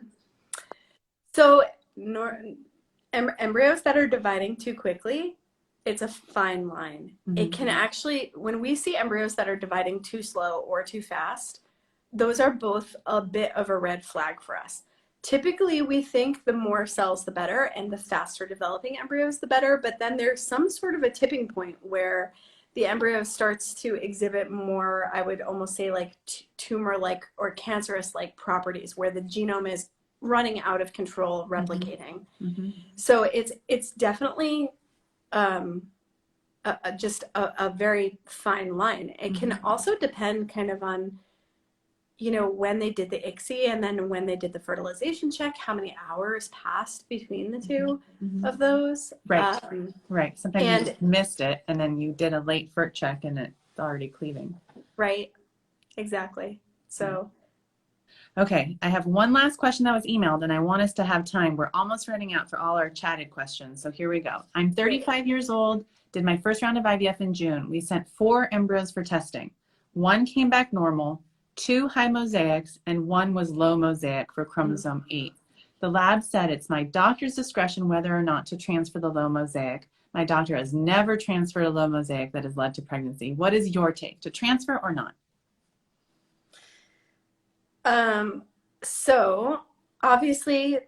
So embryos that are dividing too quickly, it's a fine line. It can actually, when we see embryos that are dividing too slow or too fast, those are both a bit of a red flag for us. Typically, we think the more cells, the better, and the faster developing embryos, the better. But then there's some sort of a tipping point where the embryo starts to exhibit more, I would almost say, like tumor-like or cancerous-like properties, where the genome is running out of control, replicating. So it's definitely just a very fine line. It can also depend kind of on, when they did the ICSI and then when they did the fertilization check, how many hours passed between the two of those. Right. Right. Sometimes you just missed it, and then you did a late FERT check and it's already cleaving. Right. Exactly. So. Okay. I have one last question that was emailed, and I want us to have time. We're almost running out for all our chatted questions. So here we go. I'm 35 years old, did my first round of IVF in June. We sent 4 embryos for testing. 1 came back normal, 2 high mosaics, and 1 was low mosaic for chromosome 8. The lab said it's my doctor's discretion whether or not to transfer the low mosaic. My doctor has never transferred a low mosaic that has led to pregnancy. What is your take? To transfer or not? So obviously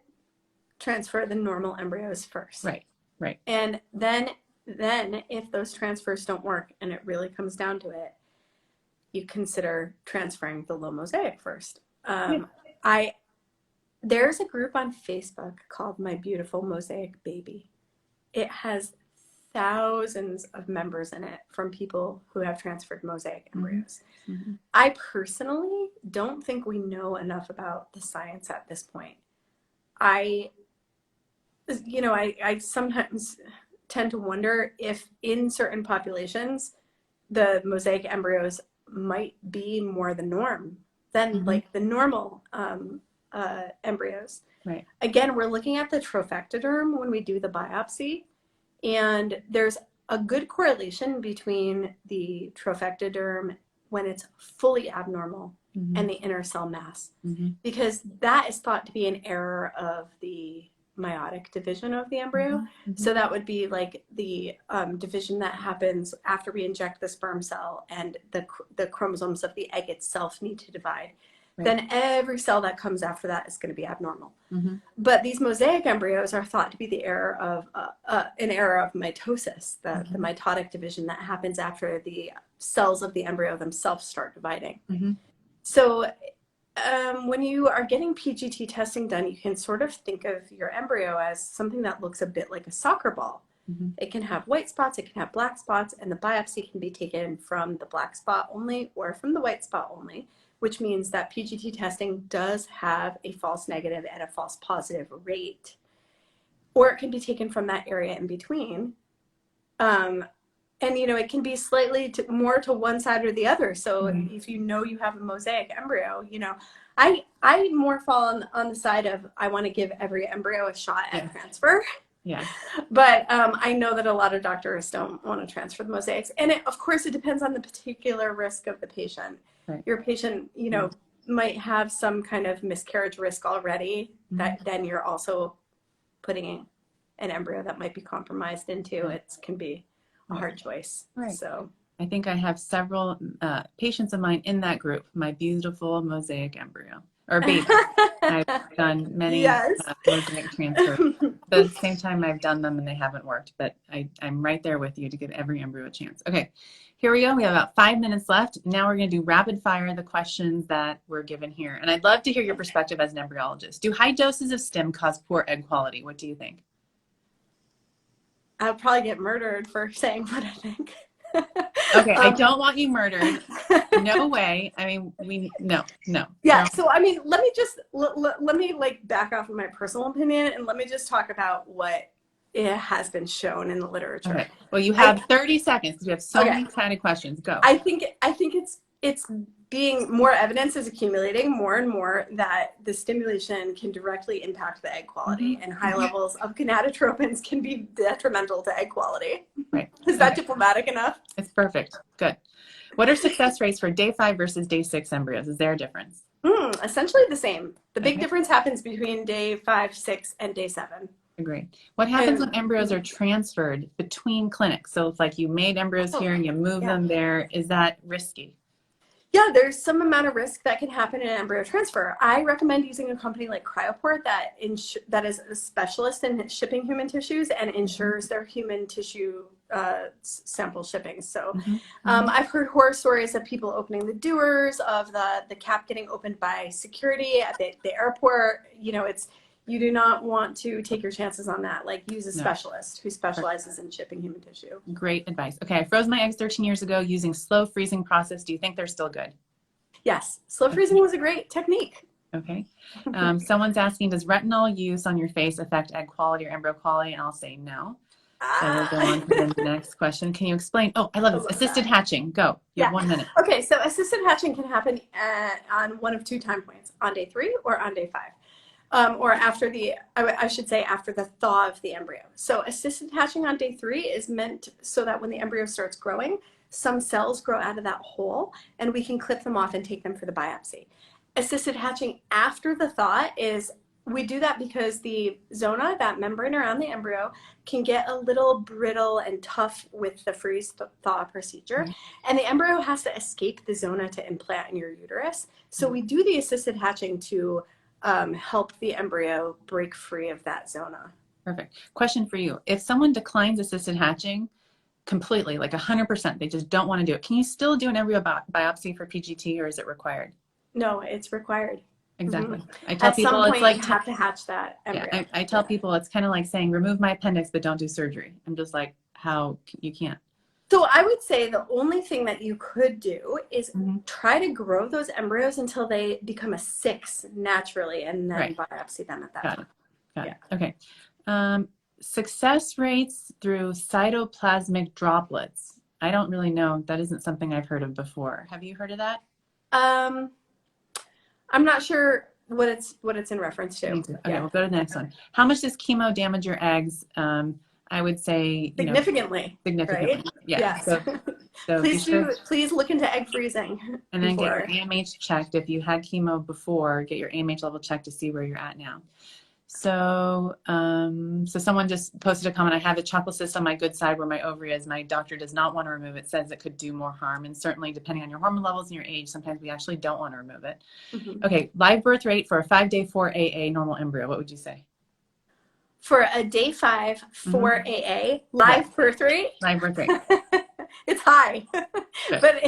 transfer the normal embryos first. Right, right. And then if those transfers don't work and it really comes down to it, you consider transferring the low mosaic first. There's a group on Facebook called My Beautiful Mosaic Baby. It has thousands of members in it from people who have transferred mosaic embryos. Mm-hmm. I personally don't think we know enough about the science at this point. I sometimes tend to wonder if in certain populations, the mosaic embryos might be more the norm than like the normal embryos. Right. Again, we're looking at the trophectoderm when we do the biopsy, and there's a good correlation between the trophectoderm when it's fully abnormal and the inner cell mass, because that is thought to be an error of the meiotic division of the embryo. So that would be like the division that happens after we inject the sperm cell and the chromosomes of the egg itself need to divide. Right. Then every cell that comes after that is going to be abnormal. But these mosaic embryos are thought to be the error of an error of mitosis, the mitotic division that happens after the cells of the embryo themselves start dividing. So when you are getting PGT testing done, you can sort of think of your embryo as something that looks a bit like a soccer ball. It can have white spots, it can have black spots, and the biopsy can be taken from the black spot only or from the white spot only, which means that PGT testing does have a false negative and a false positive rate. Or it can be taken from that area in between. And, it can be slightly more to one side or the other. So if you have a mosaic embryo, I more fall on the side of I want to give every embryo a shot at transfer. Yeah. But I know that a lot of doctors don't want to transfer the mosaics. And of course, it depends on the particular risk of the patient. Right. Your patient, might have some kind of miscarriage risk already that then you're also putting an embryo that might be compromised into. It can be a hard choice. Right. So I think I have several patients of mine in that group, my beautiful mosaic embryo or baby. I've done many mosaic transfers. But at the same time, I've done them and they haven't worked. But I'm right there with you to give every embryo a chance. Okay, here we go. We have about 5 minutes left. Now we're going to do rapid fire the questions that were given here. And I'd love to hear your perspective as an embryologist. Do high doses of stim cause poor egg quality? What do you think? I'll probably get murdered for saying what I think. Okay, I don't want you murdered. No way. I mean, no. Yeah. So I mean, let me just let me like back off of my personal opinion and let me just talk about what it has been shown in the literature. Okay. Well, you have 30 seconds because we have so many kind of questions. Go. I think it's being more evidence is accumulating more and more that the stimulation can directly impact the egg quality, and high levels of gonadotropins can be detrimental to egg quality. Right. Is that diplomatic enough? It's perfect. Good. What are success rates for day 5 versus day 6 embryos? Is there a difference? Essentially the same. The big difference happens between day 5, 6, and day 7. Agreed. What happens when embryos are transferred between clinics? So it's like you made embryos here and you move them there. Is that risky? Yeah, there's some amount of risk that can happen in embryo transfer. I recommend using a company like Cryoport that is a specialist in shipping human tissues and ensures their human tissue sample shipping. So I've heard horror stories of people opening the doors, of the cap getting opened by security at the airport. You do not want to take your chances on that. Like, use a specialist who specializes in shipping human tissue. Great advice. Okay, I froze my eggs 13 years ago using slow freezing process. Do you think they're still good? Yes, slow freezing was a great technique. Okay. Someone's asking, does retinol use on your face affect egg quality or embryo quality? And I'll say no. So we'll go on to the next question. Can you explain? Oh, I love this. Assisted hatching. Go. You have 1 minute. Okay, so assisted hatching can happen on one of 2 time points, on day 3 or on day 5. Or after after the thaw of the embryo. So assisted hatching on day 3 is meant so that when the embryo starts growing, some cells grow out of that hole and we can clip them off and take them for the biopsy. Assisted hatching after the thaw is We do that because the zona, that membrane around the embryo, can get a little brittle and tough with the freeze-thaw procedure. Right. And the embryo has to escape the zona to implant in your uterus. So we do the assisted hatching to help the embryo break free of that zona. Perfect. Question for you. If someone declines assisted hatching completely, like 100%, they just don't want to do it, can you still do an embryo biopsy for PGT, or is it required? No, it's required. Exactly. Mm-hmm. I tell At people some point, it's like you have to hatch that embryo. Yeah, I tell people it's kind of like saying remove my appendix but don't do surgery. I'm just like, how you can't. So I would say the only thing that you could do is try to grow those embryos until they become a 6 naturally, and then biopsy them at that point. Got it. Okay. Success rates through cytoplasmic droplets. I don't really know. That isn't something I've heard of before. Have you heard of that? I'm not sure what it's in reference to. Okay, we'll go to the next one. How much does chemo damage your eggs? I would say significantly. Significantly. Right? Yeah. Yes. So please look into egg freezing. And then get your AMH checked. If you had chemo before, get your AMH level checked to see where you're at now. So, so someone just posted a comment. I have a chocolate cyst on my good side where my ovary is. My doctor does not want to remove it. Says it could do more harm. And certainly, depending on your hormone levels and your age, sometimes we actually don't want to remove it. Okay, live birth rate for a 5-day 4AA normal embryo. What would you say? For a day 5 4AA live birth rate? Live birth rate. It's high. But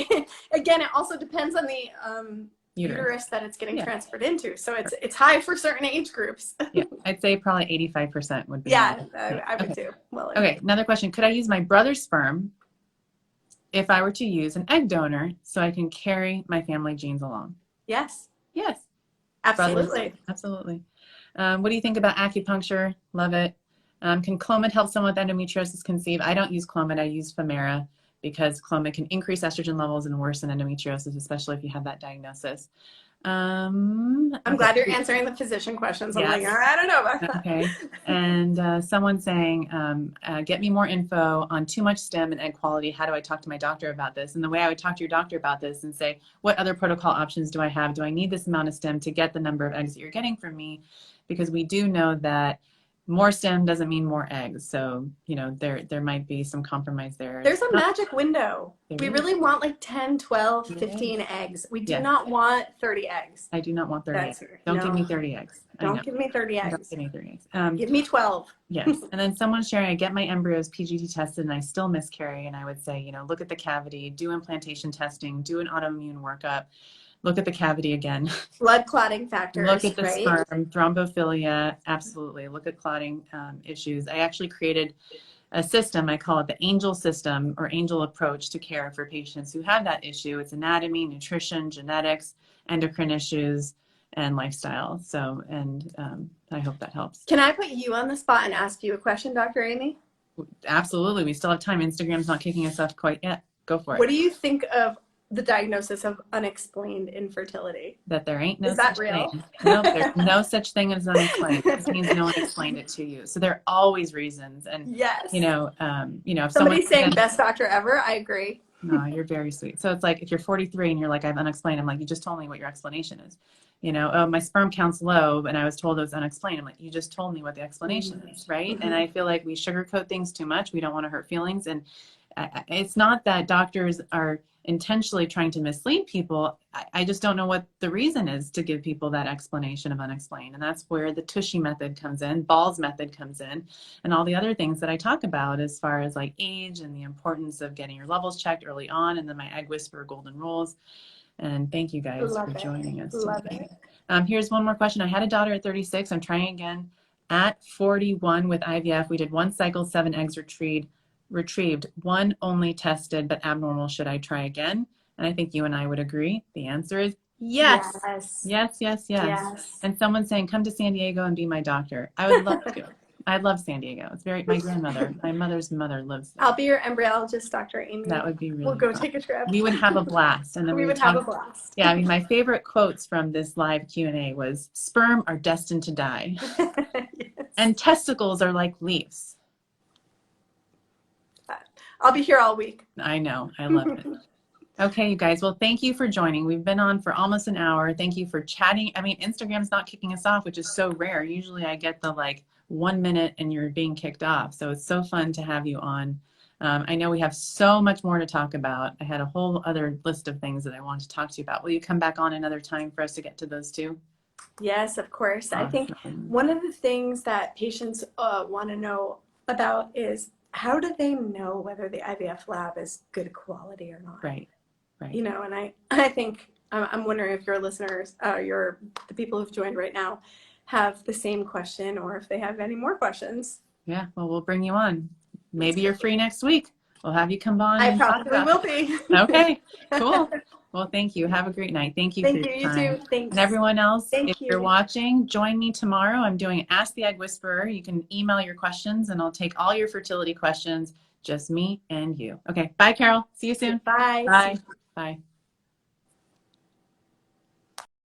again, it also depends on the uterus that it's getting transferred into. So it's high for certain age groups. Yeah, I'd say probably 85% would be. Yeah, I would too. Well, okay, another question. Could I use my brother's sperm if I were to use an egg donor so I can carry my family genes along? Yes. Yes. Absolutely. Absolutely. What do you think about acupuncture? Love it. Can Clomid help someone with endometriosis conceive? I don't use Clomid. I use Femera, because Clomid can increase estrogen levels and worsen endometriosis, especially if you have that diagnosis. I'm glad you're answering the physician questions. I'm like, I don't know about that. Okay. And someone saying, get me more info on too much stem and egg quality. How do I talk to my doctor about this? And the way I would talk to your doctor about this and say, what other protocol options do I have? Do I need this amount of stem to get the number of eggs that you're getting from me? Because we do know that more stem doesn't mean more eggs. So, there might be some compromise there. There's a magic window. We really want like 10, 12, 15 eggs. We do not want 30 eggs. I do not want 30 eggs. Don't give me 30 eggs. Don't give me 30 eggs. Don't give me 30 eggs. Give me 12. Yes. And then someone's sharing, I get my embryos PGT tested and I still miscarry. And I would say, look at the cavity, do implantation testing, do an autoimmune workup. Look at the cavity again. Blood clotting factors. Look at the sperm, thrombophilia, absolutely. Look at clotting issues. I actually created a system, I call it the ANGEL system, or ANGEL approach to care for patients who have that issue. It's anatomy, nutrition, genetics, endocrine issues, and lifestyle. So, and I hope that helps. Can I put you on the spot and ask you a question, Dr. Amy? Absolutely. We still have time. Instagram's not kicking us off quite yet. Go for it. What do you think of the diagnosis of unexplained infertility? That there ain't no Is that real? thing. No, there's no such thing as unexplained. This means no one explained it to you. So there are always reasons. And yes, if somebody's saying best doctor ever, I agree. No, you're very sweet. So it's like if you're 43 and you're like, I have unexplained, I'm like, you just told me what your explanation is. Oh, my sperm count's low and I was told it was unexplained. I'm like, you just told me what the explanation is, right? And I feel like we sugarcoat things too much. We don't want to hurt feelings. And it's not that doctors are intentionally trying to mislead people. I just don't know what the reason is to give people that explanation of unexplained. And that's where the Tushy method comes in, Ball's method comes in, and all the other things that I talk about as far as like age and the importance of getting your levels checked early on, and then my Egg Whisperer golden rules. And thank you guys for joining us today. Here's one more question. I had a daughter at 36. I'm trying again at 41 with IVF. We did 1 cycle, 7 eggs retrieved, 1 only tested but abnormal. Should I try again? And I think you and I would agree. The answer is yes. Yes. And someone's saying, come to San Diego and be my doctor. I would love to. I love San Diego. It's my grandmother, my mother's mother lives there. I'll be your embryologist, Dr. Amy. That would be really We'll go fun. take a trip. We would have a blast. And then we would have a blast. Yeah, my favorite quotes from this live Q&A was, sperm are destined to die. Yes. And testicles are like leaves. I'll be here all week. I know. I love it. Okay, you guys. Well, thank you for joining. We've been on for almost an hour. Thank you for chatting. I mean, Instagram's not kicking us off, which is so rare. Usually I get the like 1 minute and you're being kicked off. So it's so fun to have you on. I know we have so much more to talk about. I had a whole other list of things that I wanted to talk to you about. Will you come back on another time for us to get to those too? Yes, of course. I think Awesome. one of the things that patients want to know about is how do they know whether the IVF lab is good quality or not? Right, right. You know, and I think I'm wondering if your listeners, the people who've joined right now, have the same question or if they have any more questions. Yeah, well, we'll bring you on. Maybe you're free next week. We'll have you come on I and talk probably about will it. be. Okay, cool. Well, thank you. Have a great night. Thank you for Thank your you. You time. too. Thanks. And everyone else, if Thank you're you. watching, join me tomorrow. I'm doing Ask the Egg Whisperer. You can email your questions and I'll take all your fertility questions, just me and you. Okay, bye, Carol. See you soon. Bye. Bye. Bye.